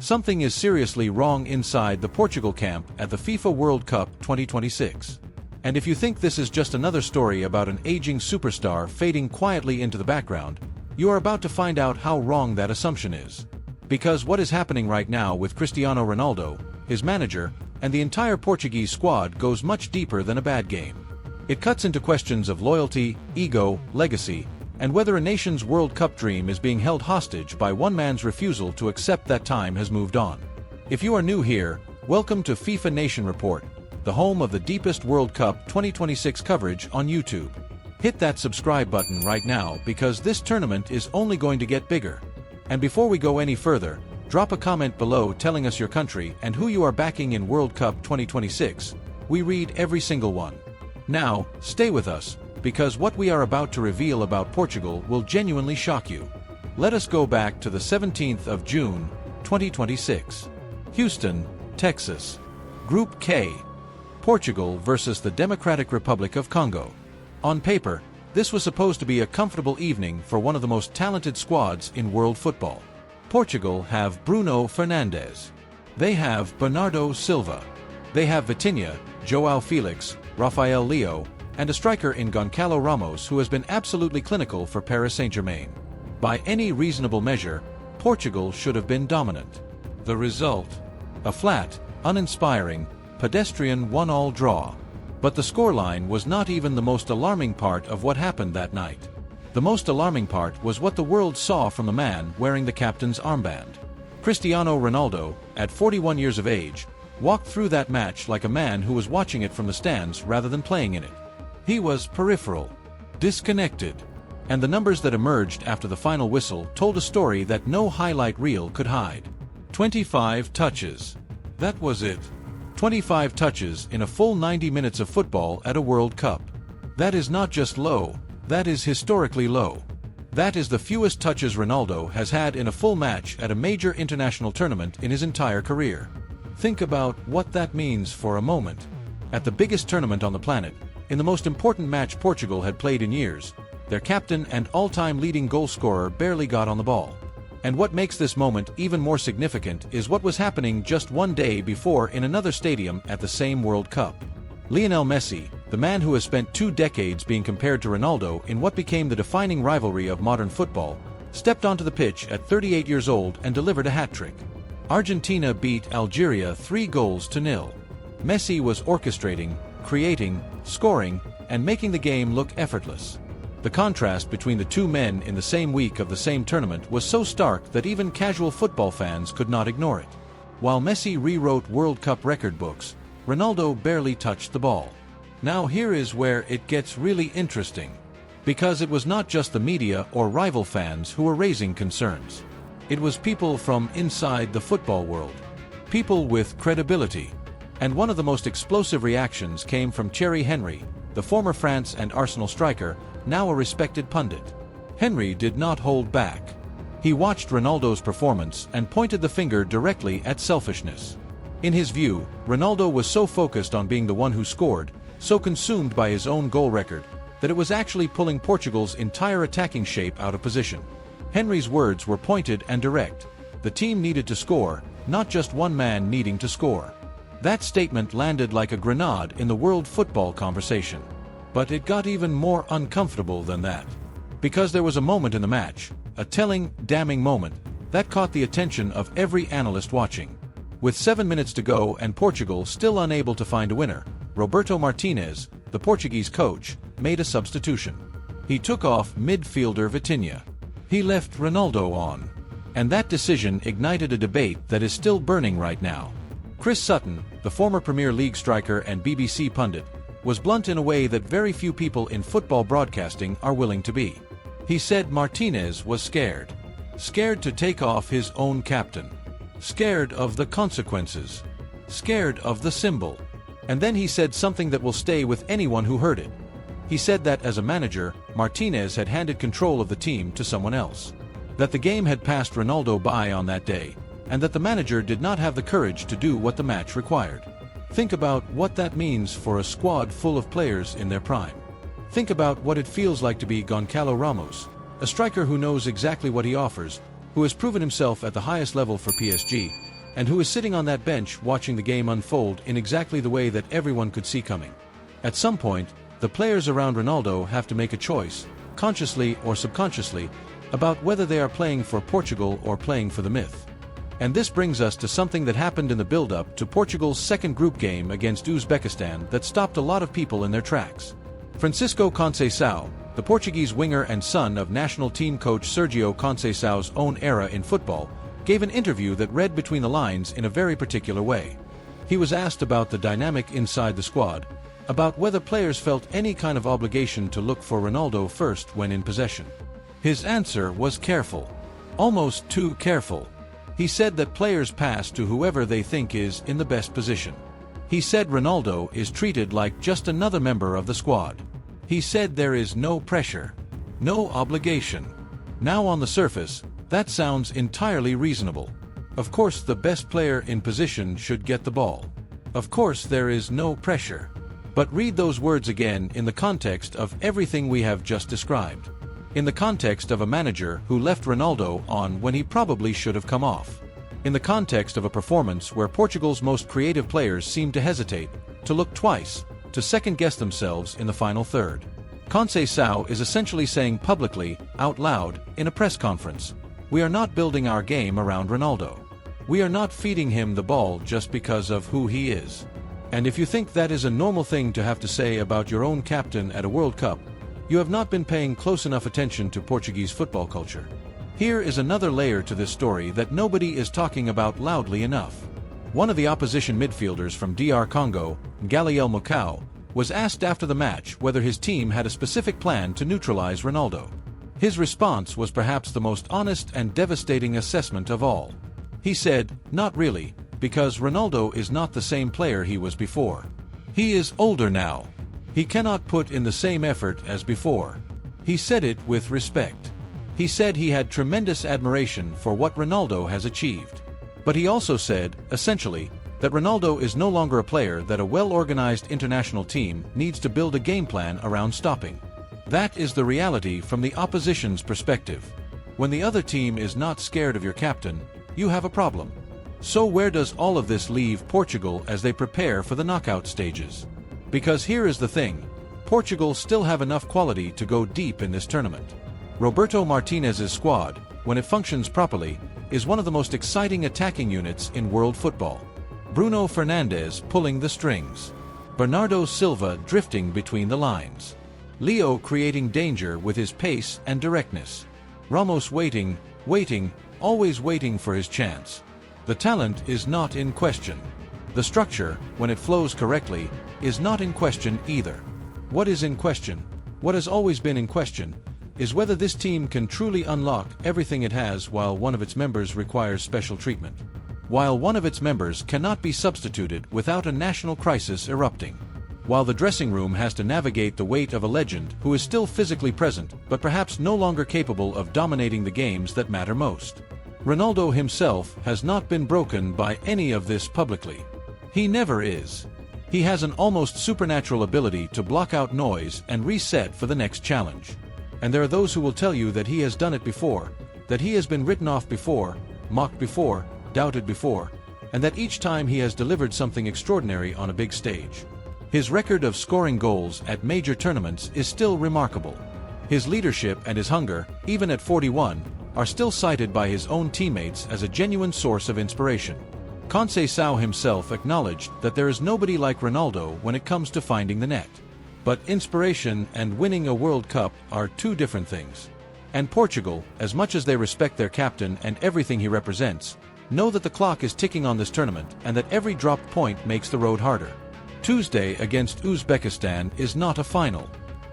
Something is seriously wrong inside the Portugal camp at the FIFA World Cup 2026. And if you think this is just another story about an aging superstar fading quietly into the background, you are about to find out how wrong that assumption is. Because what is happening right now with Cristiano Ronaldo, his manager, and the entire Portuguese squad goes much deeper than a bad game. It cuts into questions of loyalty, ego, legacy, and whether a nation's World Cup dream is being held hostage by one man's refusal to accept that time has moved on. If you are new here, welcome to FIFA Nation Report, the home of the deepest World Cup 2026 coverage on YouTube. Hit that subscribe button right now because this tournament is only going to get bigger. And before we go any further, drop a comment below telling us your country and who you are backing in World Cup 2026. We read every single one. Now, stay with us, because what we are about to reveal about Portugal will genuinely shock you. Let us go back to the 17th of June, 2026. Houston, Texas. Group K. Portugal versus the Democratic Republic of Congo. On paper, this was supposed to be a comfortable evening for one of the most talented squads in world football. Portugal have Bruno Fernandes. They have Bernardo Silva. They have Vitinha, João Felix, Rafael Leo, and a striker in Goncalo Ramos who has been absolutely clinical for Paris Saint-Germain. By any reasonable measure, Portugal should have been dominant. The result? A flat, uninspiring, pedestrian 1-1 draw. But the scoreline was not even the most alarming part of what happened that night. The most alarming part was what the world saw from the man wearing the captain's armband. Cristiano Ronaldo, at 41 years of age, walked through that match like a man who was watching it from the stands rather than playing in it. He was peripheral, disconnected, and the numbers that emerged after the final whistle told a story that no highlight reel could hide. 25 touches. That was it. 25 touches in a full 90 minutes of football at a World Cup. That is not just low, that is historically low. That is the fewest touches Ronaldo has had in a full match at a major international tournament in his entire career. Think about what that means for a moment. At the biggest tournament on the planet, in the most important match Portugal had played in years, their captain and all-time leading goal-scorer barely got on the ball. And what makes this moment even more significant is what was happening just one day before in another stadium at the same World Cup. Lionel Messi, the man who has spent 2 decades being compared to Ronaldo in what became the defining rivalry of modern football, stepped onto the pitch at 38 years old and delivered a hat-trick. Argentina beat Algeria 3-0. Messi was orchestrating, creating, scoring, and making the game look effortless. The contrast between the two men in the same week of the same tournament was so stark that even casual football fans could not ignore it. While Messi rewrote World Cup record books, Ronaldo barely touched the ball. Now here is where it gets really interesting. Because it was not just the media or rival fans who were raising concerns. It was people from inside the football world. People with credibility. And one of the most explosive reactions came from Thierry Henry, the former France and Arsenal striker, now a respected pundit. Henry did not hold back. He watched Ronaldo's performance and pointed the finger directly at selfishness. In his view, Ronaldo was so focused on being the one who scored, so consumed by his own goal record, that it was actually pulling Portugal's entire attacking shape out of position. Henry's words were pointed and direct. The team needed to score, not just one man needing to score. That statement landed like a grenade in the world football conversation. But it got even more uncomfortable than that. Because there was a moment in the match, a telling, damning moment, that caught the attention of every analyst watching. With 7 minutes to go and Portugal still unable to find a winner, Roberto Martinez, the Portuguese coach, made a substitution. He took off midfielder Vitinha. He left Ronaldo on. And that decision ignited a debate that is still burning right now. Chris Sutton, the former Premier League striker and BBC pundit, was blunt in a way that very few people in football broadcasting are willing to be. He said Martinez was scared. Scared to take off his own captain. Scared of the consequences. Scared of the symbol. And then he said something that will stay with anyone who heard it. He said that as a manager, Martinez had handed control of the team to someone else. That the game had passed Ronaldo by on that day, and that the manager did not have the courage to do what the match required. Think about what that means for a squad full of players in their prime. Think about what it feels like to be Goncalo Ramos, a striker who knows exactly what he offers, who has proven himself at the highest level for PSG, and who is sitting on that bench watching the game unfold in exactly the way that everyone could see coming. At some point, the players around Ronaldo have to make a choice, consciously or subconsciously, about whether they are playing for Portugal or playing for the myth. And this brings us to something that happened in the build-up to Portugal's second group game against Uzbekistan that stopped a lot of people in their tracks. Francisco Conceição, the Portuguese winger and son of national team coach Sergio Conceição's own era in football, gave an interview that read between the lines in a very particular way. He was asked about the dynamic inside the squad, about whether players felt any kind of obligation to look for Ronaldo first when in possession. His answer was careful. Almost too careful. He said that players pass to whoever they think is in the best position. He said Ronaldo is treated like just another member of the squad. He said there is no pressure, no obligation. Now on the surface, that sounds entirely reasonable. Of course the best player in position should get the ball. Of course there is no pressure. But read those words again in the context of everything we have just described. In the context of a manager who left Ronaldo on when he probably should have come off. In the context of a performance where Portugal's most creative players seemed to hesitate, to look twice, to second-guess themselves in the final third. Conceição is essentially saying publicly, out loud, in a press conference, we are not building our game around Ronaldo. We are not feeding him the ball just because of who he is. And if you think that is a normal thing to have to say about your own captain at a World Cup, you have not been paying close enough attention to Portuguese football culture. Here is another layer to this story that nobody is talking about loudly enough. One of the opposition midfielders from DR Congo, Gabriel Mocau, was asked after the match whether his team had a specific plan to neutralize Ronaldo. His response was perhaps the most honest and devastating assessment of all. He said, not really, because Ronaldo is not the same player he was before. He is older now. He cannot put in the same effort as before. He said it with respect. He said he had tremendous admiration for what Ronaldo has achieved. But he also said, essentially, that Ronaldo is no longer a player that a well-organized international team needs to build a game plan around stopping. That is the reality from the opposition's perspective. When the other team is not scared of your captain, you have a problem. So where does all of this leave Portugal as they prepare for the knockout stages? Because here is the thing, Portugal still have enough quality to go deep in this tournament. Roberto Martinez's squad, when it functions properly, is one of the most exciting attacking units in world football. Bruno Fernandes pulling the strings. Bernardo Silva drifting between the lines. Leo creating danger with his pace and directness. Ramos waiting, always waiting for his chance. The talent is not in question. The structure, when it flows correctly, is not in question either. What is in question, what has always been in question, is whether this team can truly unlock everything it has while one of its members requires special treatment. While one of its members cannot be substituted without a national crisis erupting. While the dressing room has to navigate the weight of a legend who is still physically present but perhaps no longer capable of dominating the games that matter most. Ronaldo himself has not been broken by any of this publicly. He never is. He has an almost supernatural ability to block out noise and reset for the next challenge. And there are those who will tell you that he has done it before, that he has been written off before, mocked before, doubted before, and that each time he has delivered something extraordinary on a big stage. His record of scoring goals at major tournaments is still remarkable. His leadership and his hunger, even at 41, are still cited by his own teammates as a genuine source of inspiration. Conceição himself acknowledged that there is nobody like Ronaldo when it comes to finding the net. But inspiration and winning a World Cup are two different things. And Portugal, as much as they respect their captain and everything he represents, know that the clock is ticking on this tournament and that every dropped point makes the road harder. Tuesday against Uzbekistan is not a final.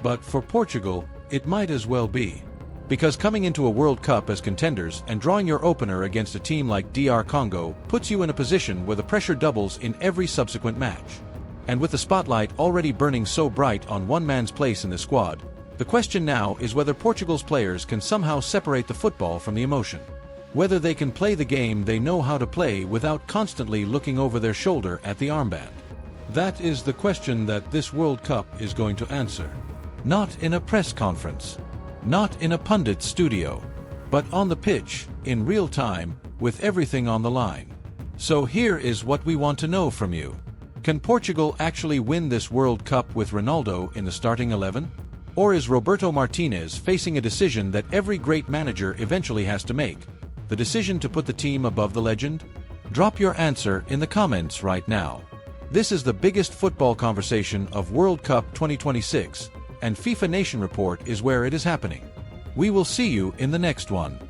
But for Portugal, it might as well be. Because coming into a World Cup as contenders and drawing your opener against a team like DR Congo puts you in a position where the pressure doubles in every subsequent match. And with the spotlight already burning so bright on one man's place in the squad, the question now is whether Portugal's players can somehow separate the football from the emotion. Whether they can play the game they know how to play without constantly looking over their shoulder at the armband. That is the question that this World Cup is going to answer. Not in a press conference. Not in a pundit studio, but on the pitch, in real time, with everything on the line. So here is what we want to know from you. Can Portugal actually win this World Cup with Ronaldo in the starting 11? Or is Roberto Martinez facing a decision that every great manager eventually has to make? The decision to put the team above the legend? Drop your answer in the comments right now. This is the biggest football conversation of World Cup 2026, and FIFA Nation Report is where it is happening. We will see you in the next one.